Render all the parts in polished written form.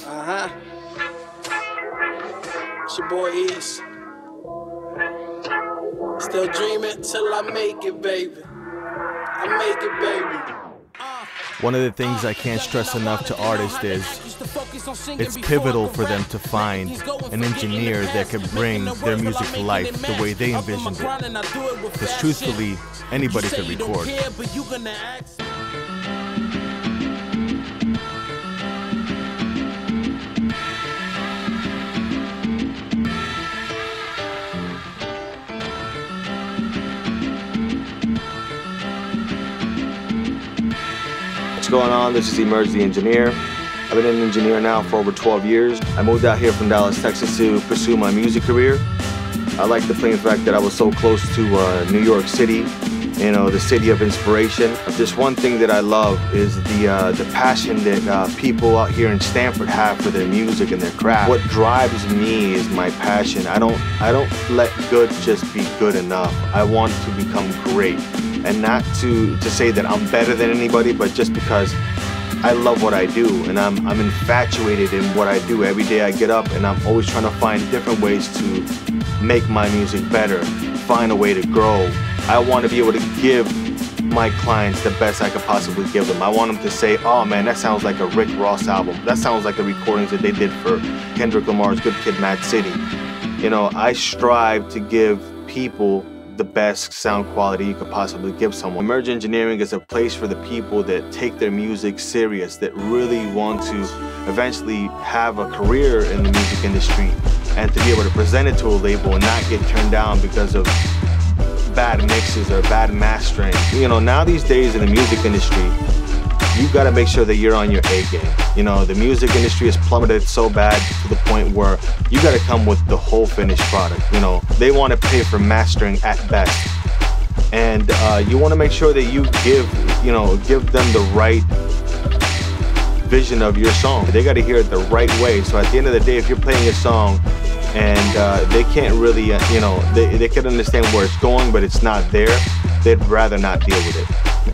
Uh-huh. It's your boy East. Still dreaming till I make it, baby. I make it, baby. One of the things I can't stress enough to artists is it's pivotal for them to find an engineer that could bring their music to life the way they envisioned it. Because truthfully, anybody could record. What's going on? This is Emerge the Engineer. I've been an engineer now for over 12 years. I moved out here from Dallas, Texas to pursue my music career. I like the plain fact that I was so close to New York City, you know, the city of inspiration. Just one thing that I love is the passion that people out here in Stanford have for their music and their craft. What drives me is my passion. I don't let good just be good enough. I want to become great. And not to say that I'm better than anybody, but just because I love what I do and I'm infatuated in what I do. Every day I get up and I'm always trying to find different ways to make my music better, find a way to grow. I want to be able to give my clients the best I could possibly give them. I want them to say, oh man, that sounds like a Rick Ross album. That sounds like the recordings that they did for Kendrick Lamar's Good Kid, Mad City. You know, I strive to give people the best sound quality you could possibly give someone. Emerge Engineering is a place for the people that take their music serious, that really want to eventually have a career in the music industry and to be able to present it to a label and not get turned down because of bad mixes or bad mastering. You know, now these days in the music industry, you gotta make sure that you're on your A game. You know, the music industry has plummeted so bad to the point where you gotta come with the whole finished product. You know, they wanna pay for mastering at best. And you wanna make sure that you give them the right vision of your song. They gotta hear it the right way. So at the end of the day, if you're playing a song and they can't really, they can understand where it's going, but it's not there, they'd rather not deal with it.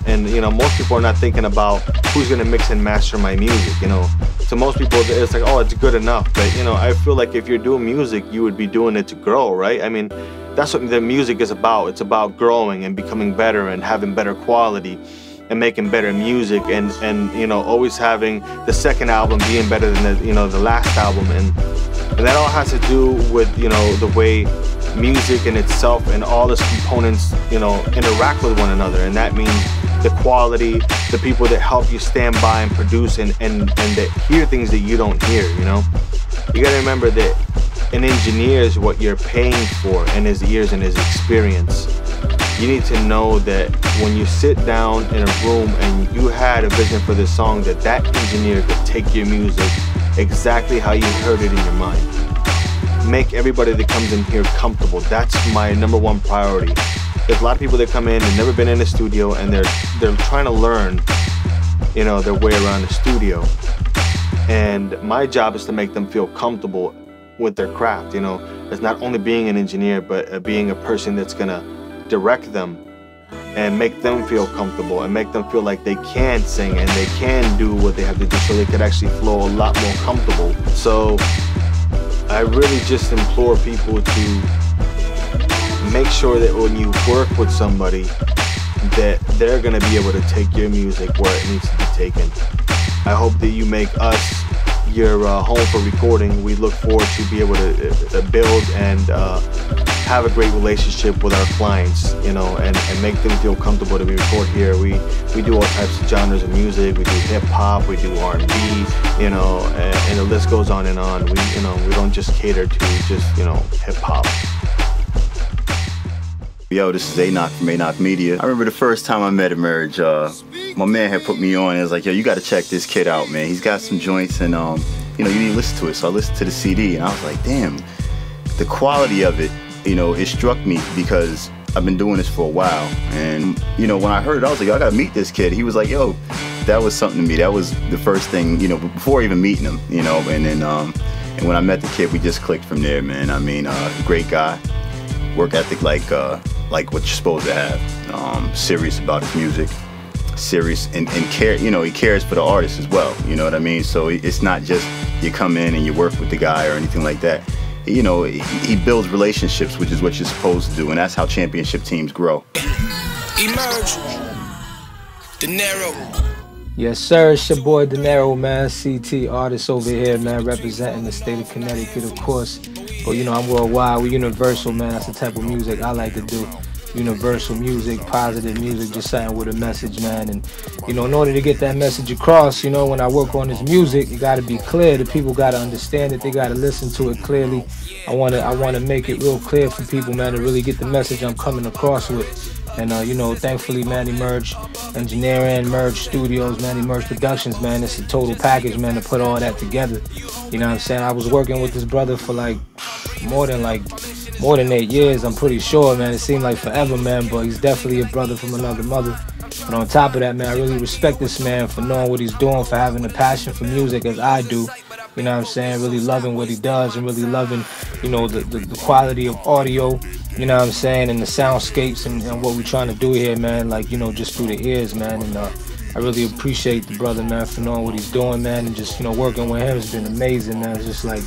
And you know, most people are not thinking about who's gonna mix and master my music. You know, to most people it's like, oh, it's good enough. But you know, I feel like if you're doing music, you would be doing it to grow, right? I mean, that's what the music is about. It's about growing and becoming better and having better quality and making better music and you know, always having the second album being better than the last album, and that all has to do with, you know, the way music in itself and all its components, you know, interact with one another. And that means the quality, the people that help you stand by and produce and that hear things that you don't hear, you know. You gotta remember that an engineer is what you're paying for, and his ears and his experience. You need to know that when you sit down in a room and you had a vision for this song, that engineer could take your music exactly how you heard it in your mind. Make everybody that comes in here comfortable. That's my #1 priority. There's a lot of people that come in and never been in a studio and they're trying to learn, you know, their way around the studio. And my job is to make them feel comfortable with their craft. You know, it's not only being an engineer, but being a person that's gonna direct them and make them feel comfortable and make them feel like they can sing and they can do what they have to do so they could actually flow a lot more comfortable. So I really just implore people to make sure that when you work with somebody that they're going to be able to take your music where it needs to be taken. I hope that you make us your home for recording. We look forward to be able to build and have a great relationship with our clients, you know, and make them feel comfortable to be record here. We do all types of genres of music. We do hip hop, we do R&B, you know, and the list goes on and on. We don't just cater to just, you know, hip hop. Yo, this is A-Knock from A-Knock Media. I remember the first time I met Emerge, my man had put me on and was like, yo, you gotta check this kid out, man. He's got some joints and, you know, you need to listen to it. So I listened to the CD and I was like, damn, the quality of it, you know, it struck me because I've been doing this for a while. And, you know, when I heard it, I was like, yo, I gotta meet this kid. He was like, yo, that was something to me. That was the first thing, you know, before even meeting him, you know, and then, and when I met the kid, we just clicked from there, man. I mean, great guy, work ethic like what you're supposed to have, serious about his music. serious and care. You know, he cares for the artist as well. You know what I mean? So it's not just you come in and you work with the guy or anything like that. You know, he builds relationships, which is what you're supposed to do, and that's how championship teams grow. Emerge. Dinero. Yes, sir. It's your boy Dinero, man. CT artist over here, man, representing the state of Connecticut, of course. But you know, I'm worldwide. We're universal, man. That's the type of music I like to do. Universal music, positive music, just something with a message, man. And you know, in order to get that message across, you know, when I work on this music, it got to be clear. The people got to understand it. They got to listen to it clearly. I wanna make it real clear for people, man, to really get the message I'm coming across with. And you know, thankfully, man, Emerge Engineering, Emerge Studios, man, Emerge Productions, man, it's a total package, man, to put all that together. You know what I'm saying? I was working with this brother for like more than 8 years, I'm pretty sure, man. It seemed like forever, man, but he's definitely a brother from another mother. But on top of that, man, I really respect this man for knowing what he's doing, for having a passion for music as I do. You know what I'm saying? Really loving what he does and really loving, you know, the quality of audio, you know what I'm saying, and the soundscapes and what we're trying to do here, man, like, you know, just through the ears, man. And I really appreciate the brother, man, for knowing what he's doing, man, and just, you know, working with him has been amazing, man. It's just like,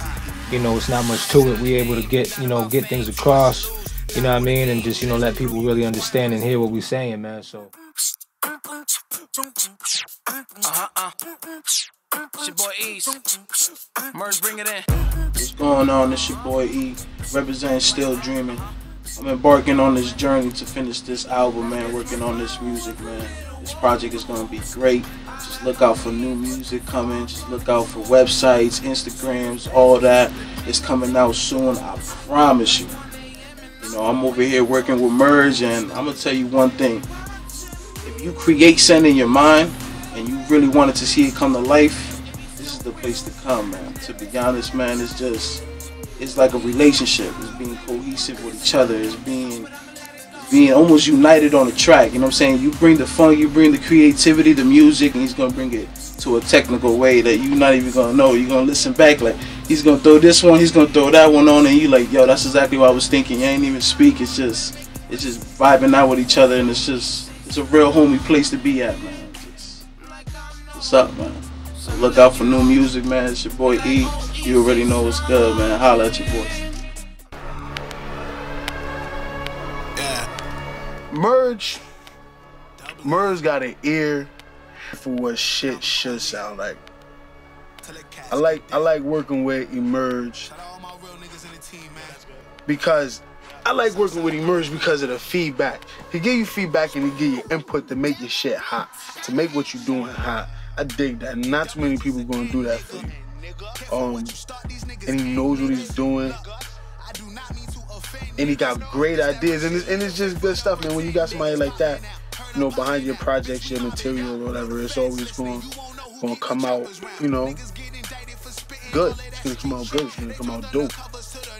you know, it's not much to it. We able to get things across, you know what I mean, and just, you know, let people really understand and hear what we're saying, man. So. It's your boy East. Merge, bring it in. What's going on? It's your boy E, representing Still Dreaming. I'm embarking on this journey to finish this album, man, working on this music, man. This project is going to be great. Just look out for new music coming. Just look out for websites, Instagrams, all that. It's coming out soon, I promise you. You know, I'm over here working with Merge, and I'm going to tell you one thing. If you create something in your mind, and you really wanted to see it come to life, this is the place to come, man. To be honest, man, it's like a relationship. It's being cohesive with each other. It's being almost united on the track. You know what I'm saying? You bring the fun, you bring the creativity, the music, and he's gonna bring it to a technical way that you're not even gonna know. You're gonna listen back, like he's gonna throw this one, he's gonna throw that one on, and you like, yo, that's exactly what I was thinking. You ain't even speak. It's just vibing out with each other, and it's a real homey place to be at, man. What's up, man? So look out for new music, man. It's your boy E. You already know what's good, man. Holla at your boy. Merge got an ear for what shit should sound like. I like working with Emerge because I like working with Emerge because of the feedback. He give you feedback and he give you input to make your shit hot, to make what you're doing hot. I dig that. Not too many people gonna do that for you. And he knows what he's doing. And he got great ideas, and it's just good stuff, man. When you got somebody like that, you know, behind your projects, your material, or whatever, it's always gonna come out, you know, good. It's gonna come out good. It's gonna come out dope,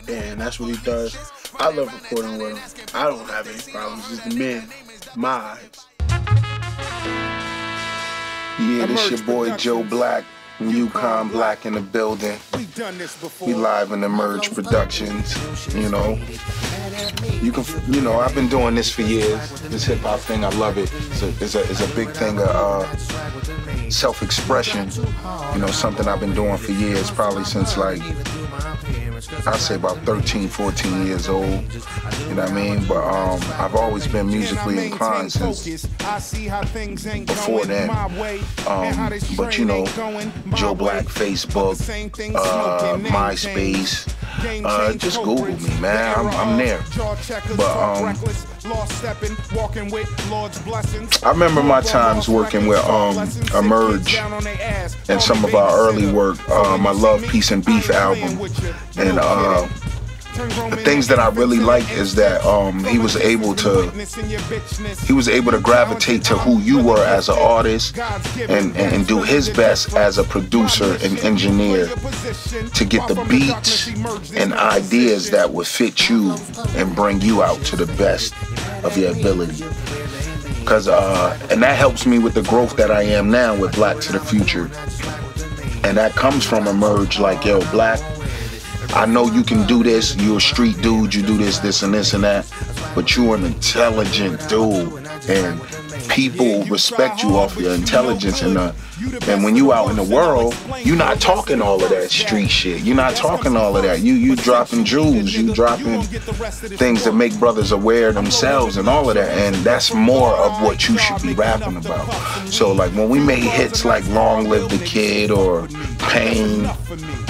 and that's what he does. I love recording with him. I don't have any problems. He's the man, in my eyes. Yeah, this your boy Joe Black, Yukon Black in the building. We live in Emerge Productions. You know, I've been doing this for years. This hip hop thing, I love it. It's a big thing of self-expression. You know, something I've been doing for years, probably since like I'd say about 13, 14 years old. You know what I mean? But I've always been musically inclined since before then. But you know, Joe Black, Facebook, MySpace, just Google me, man. I'm there. But I remember my times working with Emerge and some of our early work, my Love, Peace and Beef album. And the things that I really like is that he was able to gravitate to who you were as an artist and do his best as a producer and engineer to get the beats and ideas that would fit you and bring you out to the best of your ability. And that helps me with the growth that I am now with Black to the Future. And that comes from Emerge, like, yo, Black, I know you can do this, you're a street dude, you do this, this, and this, and that, but you're an intelligent dude, and people respect you off your intelligence, and when you out in the world, you're not talking all of that street shit. You're not talking all of that. You dropping jewels, you dropping things that make brothers aware of themselves and all of that, and that's more of what you should be rapping about. So like when we made hits like Long Live the Kid or Pain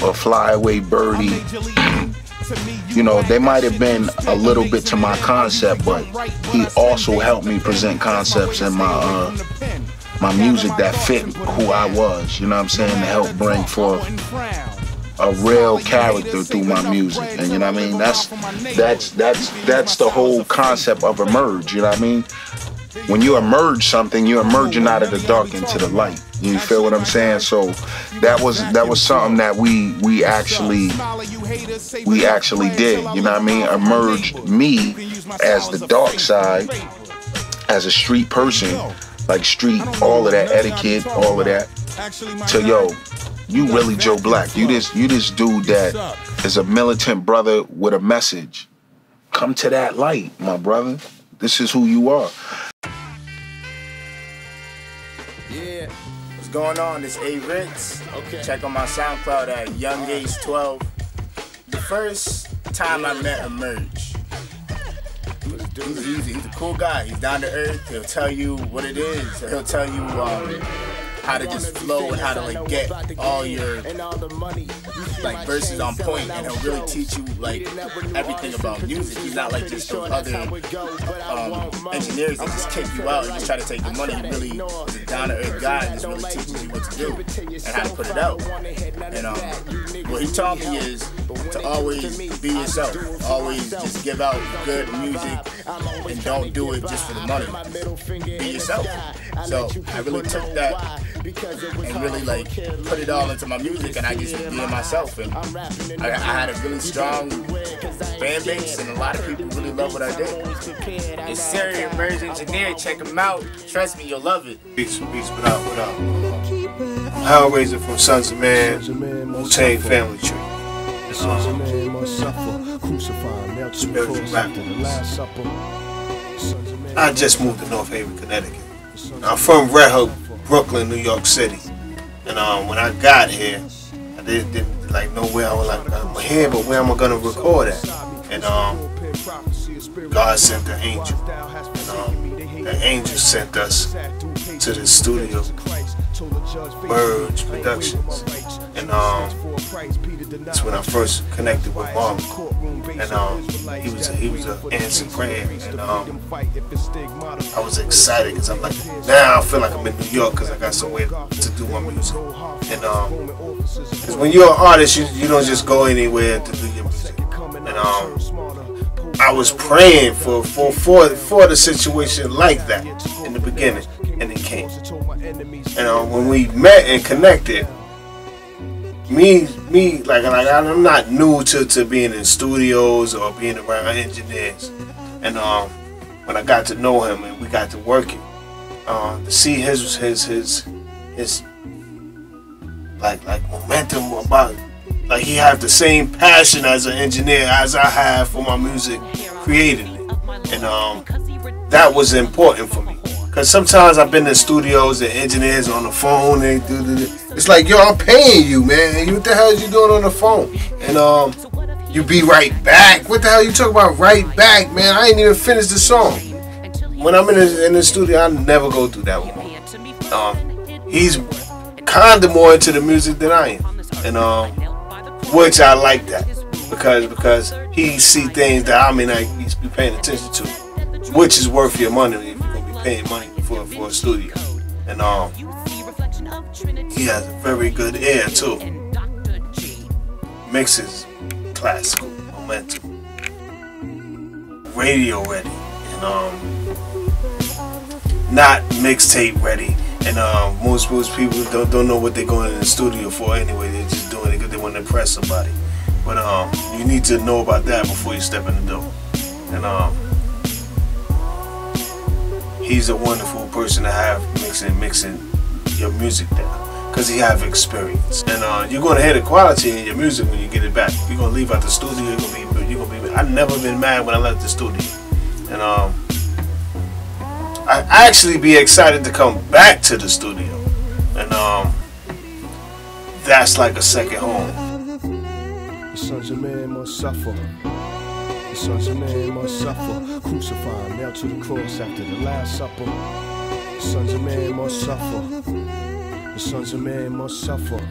or Fly Away Birdie, you know, they might have been a little bit to my concept, but he also helped me present concepts in my music that fit who I was, you know what I'm saying, to help bring forth a real character through my music. And you know what I mean, that's the whole concept of emerge, you know what I mean? When you emerge something, you're emerging out of the dark into the light. You feel what I'm saying? So that was something that we actually did. You know what I mean? Emerged me as the dark side, as a street person, like street, all of that etiquette, all of that. To yo, you really Joe Black. You this dude that is a militant brother with a message. Come to that light, my brother. This is who you are. Yeah, what's going on? This A Ritz. Okay. Check on my SoundCloud at YoungAce12. The first time I met Emerge, he's a cool guy. He's down to earth. He'll tell you what it is. He'll tell you how to just flow and how to like get all your like verses on point, and he'll really teach you like everything about music. He's not like just those other engineers that just kick you out and just try to take your money. He really is a down to earth guy and just really teaches you what to do and how to put it out. And what he taught me is to always be yourself. Always just give out good music and don't do it just for the money. Be yourself. So I really took that and really like put it all into my music, and I just be myself. And I had a really strong fan base, and a lot of people really love what I did. It's Serious Emerge Engineer. Check him out. Trust me, you'll love it. Peace, what up? I'm Hellraiser from Sons of Man, Wu-Tang Family Tree. Spiritual rappers. I just moved to North Haven, Connecticut. I'm from Red Hook, Brooklyn, New York City. And when I got here, I didn't like know where I was like, I'm here, but where am I gonna record at? And God sent the angel. And the angel sent us to the studio, Merge Productions. And that's when I first connected with Marlon. And he was an answered prayer. And I was excited because I'm like, now I feel like I'm in New York because I got somewhere to do my music. And because when you're an artist, you don't just go anywhere to do your music. And I was praying for the situation like that in the beginning, and it came. And when we met and connected, me, like I'm not new to being in studios or being around engineers. And when I got to know him and we got to working, to see his like momentum about, like he had the same passion as an engineer as I have for my music, creating it. And that was important for me. Because sometimes I've been in studios and engineers on the phone, and it's like, yo, I'm paying you, man. What the hell is you doing on the phone? And you be right back. What the hell you talking about right back, man? I ain't even finished the song. When I'm in the studio, I never go through that with him. He's kind of more into the music than I am. And which I like that. Because he see things that I may not be paying attention to. Which is worth your money if you're going to be paying money for a studio. And he has a very good ear too. Mixes classical, momentum, radio ready, and not mixtape ready. And most people don't know what they're going in the studio for anyway. They're just doing it because they want to impress somebody. But you need to know about that before you step in the door. And he's a wonderful person to have mixing your music down, because he have experience. And you're gonna hear the quality in your music when you get it back. You're gonna leave out the studio. You're gonna be. I've never been mad when I left the studio. And I actually be excited to come back to the studio, and that's like a second home. The sons of men must suffer. The sons of men must suffer. Crucified, nailed to the cross after the Last Supper. The sons of men must suffer. The sons of men must suffer.